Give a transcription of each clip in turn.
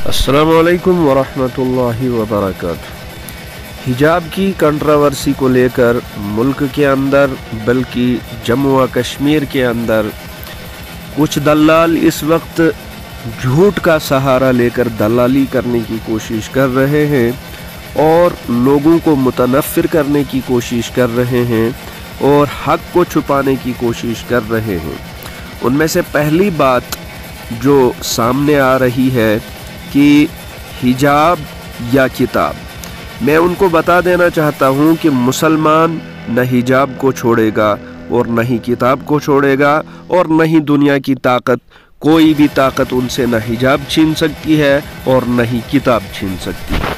अस्सलामु अलैकुम वरहमतुल्लाहि वबरकातुहू। हिजाब की कंट्रोवर्सी को लेकर मुल्क के अंदर बल्कि जम्मू व कश्मीर के अंदर कुछ दलाल इस वक्त झूठ का सहारा लेकर दलाली करने की कोशिश कर रहे हैं और लोगों को मुतनफ़िर करने की कोशिश कर रहे हैं और हक़ को छुपाने की कोशिश कर रहे हैं। उनमें से पहली बात जो सामने आ रही है कि हिजाब या किताब, मैं उनको बता देना चाहता हूँ कि मुसलमान न हिजाब को छोड़ेगा और न ही किताब को छोड़ेगा और न ही दुनिया की ताकत, कोई भी ताकत उनसे न हिजाब छीन सकती है और न ही किताब छीन सकती है।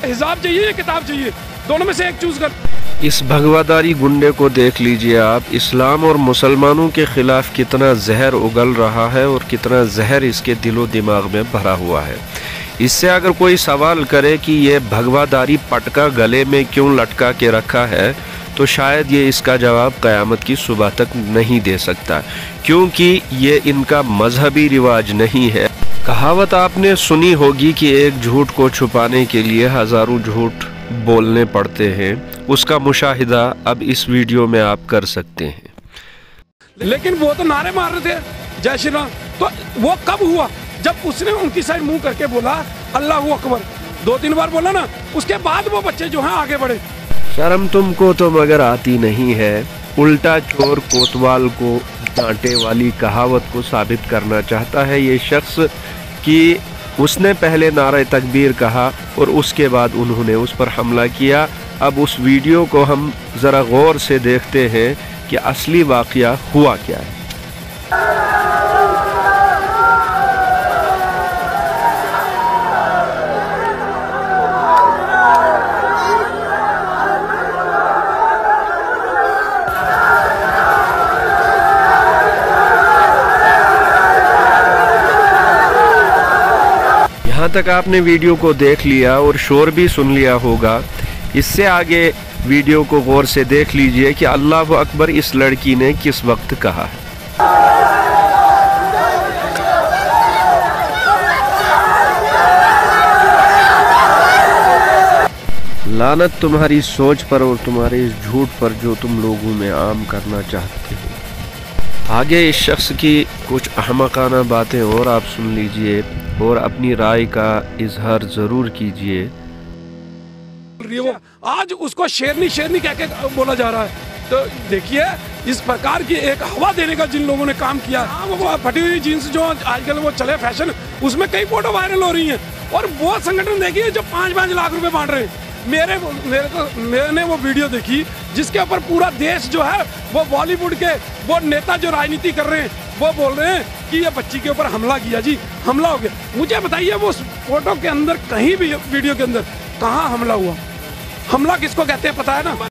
हिजाब चाहिए या किताब चाहिए, दोनों में से एक चूज कर। इस भगवादारी गुंडे को देख लीजिए आप, इस्लाम और मुसलमानों के ख़िलाफ़ कितना जहर उगल रहा है और कितना जहर इसके दिलो दिमाग में भरा हुआ है। इससे अगर कोई सवाल करे कि ये भगवादारी पटका गले में क्यों लटका के रखा है, तो शायद ये इसका जवाब क़यामत की सुबह तक नहीं दे सकता, क्योंकि ये इनका मजहबी रिवाज नहीं है। कहावत आपने सुनी होगी कि एक झूठ को छुपाने के लिए हज़ारों झूठ बोलने पड़ते हैं। उसका मुशाहिदा अब इस वीडियो में आप कर सकते हैं। लेकिन वो तो नारे मार रहे थे जय श्री राम, तो वो कब हुआ? जब उसने उनकी साइड मुंह करके बोला अल्लाहू अकबर, 2-3 बार बोला ना, उसके बाद वो बच्चे जो हैं आगे बढ़े। शर्म तुमको तो मगर आती नहीं है। उल्टा चोर कोतवाल को डांटे वाली कहावत को साबित करना चाहता है ये शख्स कि उसने पहले नारे तकबीर कहा और उसके बाद उन्होंने उस पर हमला किया। अब उस वीडियो को हम ज़रा गौर से देखते हैं कि असली वाक़या हुआ क्या है। यहाँ तक आपने वीडियो को देख लिया और शोर भी सुन लिया होगा। इससे आगे वीडियो को गौर से देख लीजिए कि अल्लाहु अकबर इस लड़की ने किस वक्त कहा है। लानत तुम्हारी सोच पर और तुम्हारे इस झूठ पर जो तुम लोगों में आम करना चाहते हो। आगे इस शख्स की कुछ अहमकाना बातें और आप सुन लीजिए और अपनी राय का इजहार ज़रूर कीजिए। आज उसको शेरनी शेरनी कह के बोला जा रहा है, तो देखिए इस प्रकार की एक हवा देने का जिन लोगों ने काम किया। वो फटी हुई जीन्स जो आजकल वो चले फैशन, उसमें कई फोटो वायरल हो रही हैं और वो संगठन देखिए जो 5-5 लाख रुपए बांट रहे हैं। मैंने वो वीडियो देखी जिसके ऊपर पूरा देश जो है वो बॉलीवुड के वो नेता जो राजनीति कर रहे हैं वो बोल रहे हैं कि ये बच्ची के ऊपर हमला किया जी, हमला हो गया। मुझे बताइए वो फोटो के अंदर कहीं भी वीडियो के अंदर कहाँ हमला हुआ? हमला किसको कहते हैं पता है ना?